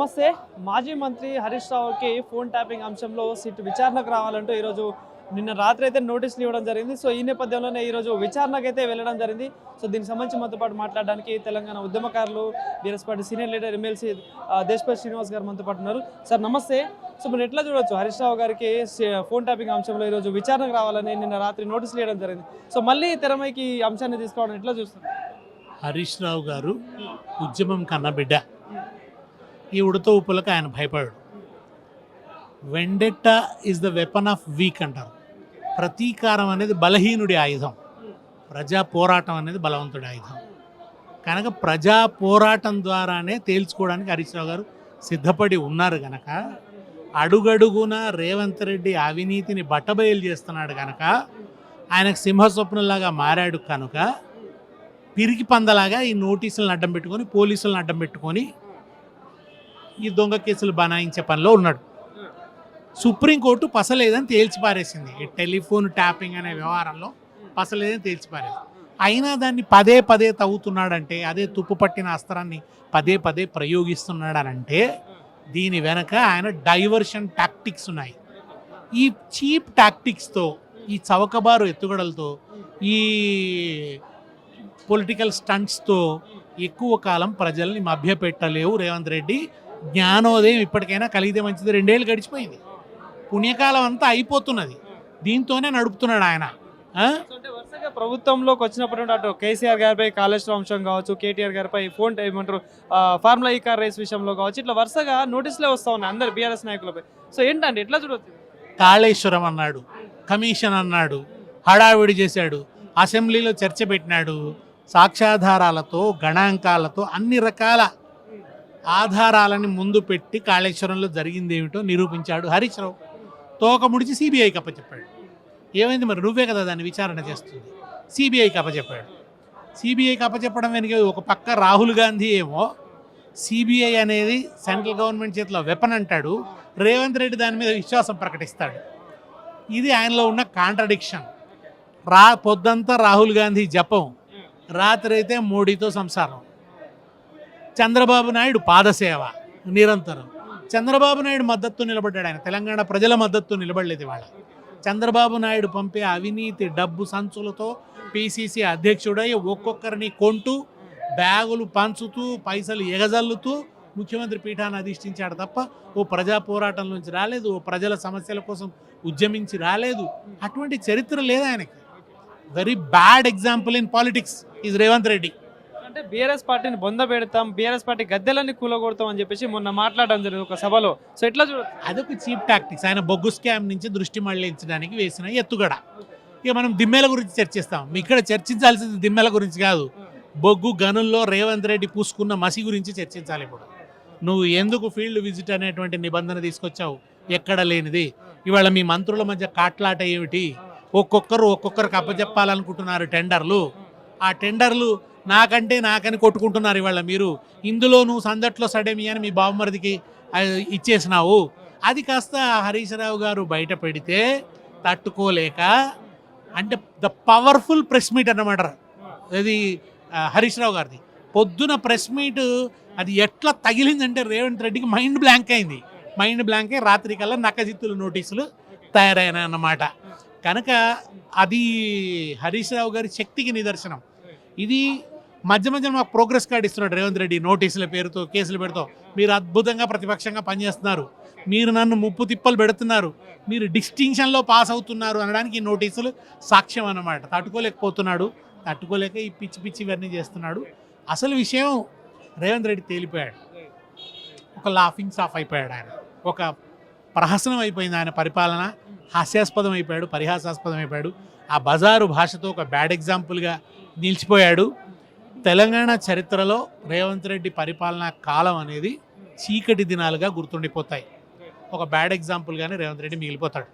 నమస్తే. మాజీ మంత్రి హరీష్ రావుకి ఫోన్ ట్యాపింగ్ అంశంలో సిట్ విచారణకు రావాలంటూ ఈరోజు నిన్న రాత్రి అయితే నోటీసులు ఇవ్వడం జరిగింది. సో ఈ నేపథ్యంలోనే ఈరోజు విచారణకు అయితే వెళ్ళడం జరిగింది. సో దీనికి సంబంధించి మనతో పాటు మాట్లాడడానికి తెలంగాణ ఉద్యమకారులు BRS party senior leader MLC Deshapati Srinivas గారు మనతో పాటు ఉన్నారు. సార్ నమస్తే. సో మీరు ఎట్లా చూడొచ్చు, హరీష్ రావు గారికి ఫోన్ ట్యాపింగ్ అంశంలో ఈరోజు విచారణకు రావాలని నిన్న రాత్రి నోటీసులు ఇవ్వడం జరిగింది. సో మళ్ళీ తెరమైకి ఈ అంశాన్ని తీసుకోవడం ఎట్లా చూస్తారు? హరీష్ రావు గారు ఉద్యమం కన్న బిడ్డ. ఈ ఉడత ఊపులకు ఆయన భయపడాడు. Vendetta is the weapon of weak అంటారు. ప్రతీకారం అనేది బలహీనుడి ఆయుధం, ప్రజా పోరాటం అనేది బలవంతుడి ఆయుధం. కనుక ప్రజా పోరాటం ద్వారానే తేల్చుకోవడానికి హరీష్ రావు గారు సిద్ధపడి ఉన్నారు. కనుక అడుగడుగున రేవంత్ రెడ్డి అవినీతిని బట్టబయలు చేస్తున్నాడు. కనుక ఆయనకు సింహస్వప్నంలాగా మారాడు. కనుక పిరికి పందలాగా ఈ నోటీసులను అడ్డం పెట్టుకొని, పోలీసులను అడ్డం పెట్టుకొని ఈ దొంగ కేసులు బనాయించే పనిలో ఉన్నాడు. సుప్రీంకోర్టు పసలేదని తేల్చిపారేసింది. ఈ టెలిఫోన్ ట్యాపింగ్ అనే వ్యవహారంలో పసలేదని తేల్చిపారేసింది. అయినా దాన్ని పదే పదే తవ్వుతున్నాడంటే, అదే తుప్పు పట్టిన అస్త్రాన్ని పదే పదే ప్రయోగిస్తున్నాడనంటే దీని వెనక ఆయన డైవర్షన్ టాక్టిక్స్ ఉన్నాయి. ఈ చీప్ టాక్టిక్స్తో, ఈ చవకబారు ఎత్తుగడలతో, ఈ పొలిటికల్ స్టంట్స్తో ఎక్కువ కాలం ప్రజల్ని మభ్యపెట్టలేవు రేవంత్ రెడ్డి. జ్ఞానోదయం ఇప్పటికైనా కలిగితే మంచిది. 2 ఏళ్ళు గడిచిపోయింది, పుణ్యకాలం అంతా అయిపోతున్నది. దీంతోనే నడుపుతున్నాడు ఆయన. అంటే వరుసగా ప్రభుత్వంలోకి వచ్చినప్పుడు అటు కేసీఆర్ గారిపై కాళేశ్వరం అంశం కావచ్చు, కేటీఆర్ గారిపై ఫోన్ ఏమంటారు ఫార్ములా ఈ కార్ రేస్ విషయంలో కావచ్చు, ఇట్లా వరుసగా నోటీసులే వస్తూ ఉన్నాయి అందరు బీఆర్ఎస్ నాయకులపై. సో ఏంటంటే ఎట్లా చూడవచ్చు? కాళేశ్వరం అన్నాడు, కమిషన్ అన్నాడు, హడావిడి చేశాడు, అసెంబ్లీలో చర్చ పెట్టినాడు, సాక్ష్యాధారాలతో గణాంకాలతో అన్ని రకాల ఆధారాలని ముందు పెట్టి కాళేశ్వరంలో జరిగింది ఏమిటో నిరూపించాడు హరీష్ రావు. తోక ముడిచి సిబిఐకి అప్పచెప్పాడు. ఏమైంది మరి? నువ్వే కదా దాన్ని విచారణ చేస్తుంది. సిబిఐకి అప్పచెప్పాడు. సిబిఐకి అప్పచెప్పడం వెనుక ఒక పక్క రాహుల్ గాంధీ ఏమో సిబిఐ అనేది సెంట్రల్ గవర్నమెంట్ చేతిలో వెపన్ అంటాడు, రేవంత్ రెడ్డి దాని మీద విశ్వాసం ప్రకటిస్తాడు. ఇది ఆయనలో ఉన్న కాంట్రడిక్షన్. పొద్దంతా రాహుల్ గాంధీ జపం, రాత్రి అయితే మోడీతో సంసారం. చంద్రబాబు నాయుడు పాదసేవ నిరంతరం. చంద్రబాబు నాయుడు మద్దతు నిలబడ్డాడు ఆయన. తెలంగాణ ప్రజల మద్దతు నిలబడలేదు ఇవాళ. చంద్రబాబు నాయుడు పంపే అవినీతి డబ్బు సంచులతో పిసిసి అధ్యక్షుడై ఒక్కొక్కరిని కొంటూ, బ్యాగులు పంచుతూ, పైసలు ఎగజల్లుతూ ముఖ్యమంత్రి పీఠాన్ని అధిష్ఠించాడు తప్ప ఓ ప్రజా పోరాటం నుంచి రాలేదు, ఓ ప్రజల సమస్యల కోసం ఉద్యమించి రాలేదు. అటువంటి చరిత్ర లేదు ఆయనకి. Very bad example in politics is Revanth Reddy. అంటే బీఆర్ఎస్ పార్టీని బొంద పెడతాం, బీఆర్ఎస్ పార్టీ గద్దెలన్నీ కూలగొడతాం అని చెప్పేసి మొన్న మాట్లాడడం జరిగింది ఒక సభలో. సో ఎట్లా చూడొచ్చు? అదొక చీప్ టాక్టిక్స్. ఆయన బొగ్గు స్కామ్ నుంచి దృష్టి మళ్లించడానికి వేసిన ఎత్తుగడ. ఇక మనం దిమ్మెల గురించి చర్చిస్తాం. ఇక్కడ చర్చించాల్సింది దిమ్మెల గురించి కాదు, బొగ్గు గనుల్లో రేవంత్ రెడ్డి పూసుకున్న మసి గురించి చర్చించాలి. ఇప్పుడు నువ్వు ఎందుకు ఫీల్డ్ విజిట్ అనేటువంటి నిబంధన తీసుకొచ్చావు? ఎక్కడ లేనిది. ఇవాళ మీ మంత్రుల మధ్య కాట్లాట ఏమిటి? ఒక్కొక్కరికి అప్పచెప్పాలనుకుంటున్నారు టెండర్లు. ఆ టెండర్లు నాకని కొట్టుకుంటున్నారు ఇవాళ మీరు. ఇందులో నువ్వు సందట్లో సడేమి అని మీ బావమరిదికి ఇచ్చేసినావు. అది కాస్త హరీష్ రావు గారు బయట పెడితే తట్టుకోలేక, అంటే ద పవర్ఫుల్ ప్రెస్ మీట్ అన్నమాట అది హరీష్ రావు గారిది. పొద్దున ప్రెస్ మీట్ అది ఎట్లా తగిలిందంటే రేవంత్ రెడ్డికి మైండ్ బ్లాంక్ అయింది. మైండ్ బ్లాంక్ అయి రాత్రి కల్లా నక్కజిత్తుల నోటీసులు తయారైనాయి అన్నమాట. కనుక అది హరీష్ రావు గారి శక్తికి నిదర్శనం. ఇది మధ్య మధ్యలో మాకు ప్రోగ్రెస్ కార్డు ఇస్తున్నాడు రేవంత్ రెడ్డి, నోటీసుల పేరుతో, కేసులు పెడుతూ. మీరు అద్భుతంగా ప్రతిపక్షంగా పనిచేస్తున్నారు, మీరు నన్ను ముప్పు తిప్పలు పెడుతున్నారు, మీరు డిస్టింక్షన్లో పాస్ అవుతున్నారు అనడానికి ఈ నోటీసులు సాక్ష్యం అన్నమాట. తట్టుకోలేక ఈ పిచ్చి పిచ్చి ఇవన్నీ చేస్తున్నాడు. అసలు విషయం రేవంత్ రెడ్డి తేలిపోయాడు. ఒక లాఫింగ్ స్టాఫ్ అయిపోయాడు ఆయన. ఒక ప్రహసనం అయిపోయింది ఆయన పరిపాలన. హాస్యాస్పదం అయిపోయాడు, పరిహాసాస్పదం అయిపోయాడు. ఆ బజారు భాషతో ఒక బ్యాడ్ ఎగ్జాంపుల్గా నిలిచిపోయాడు. తెలంగాణ చరిత్రలో రేవంత్ రెడ్డి పరిపాలనా కాలం అనేది చీకటి దినాలుగా గుర్తుండిపోతాయి. ఒక బ్యాడ్ ఎగ్జాంపుల్గానే రేవంత్ రెడ్డి మిగిలిపోతాడు.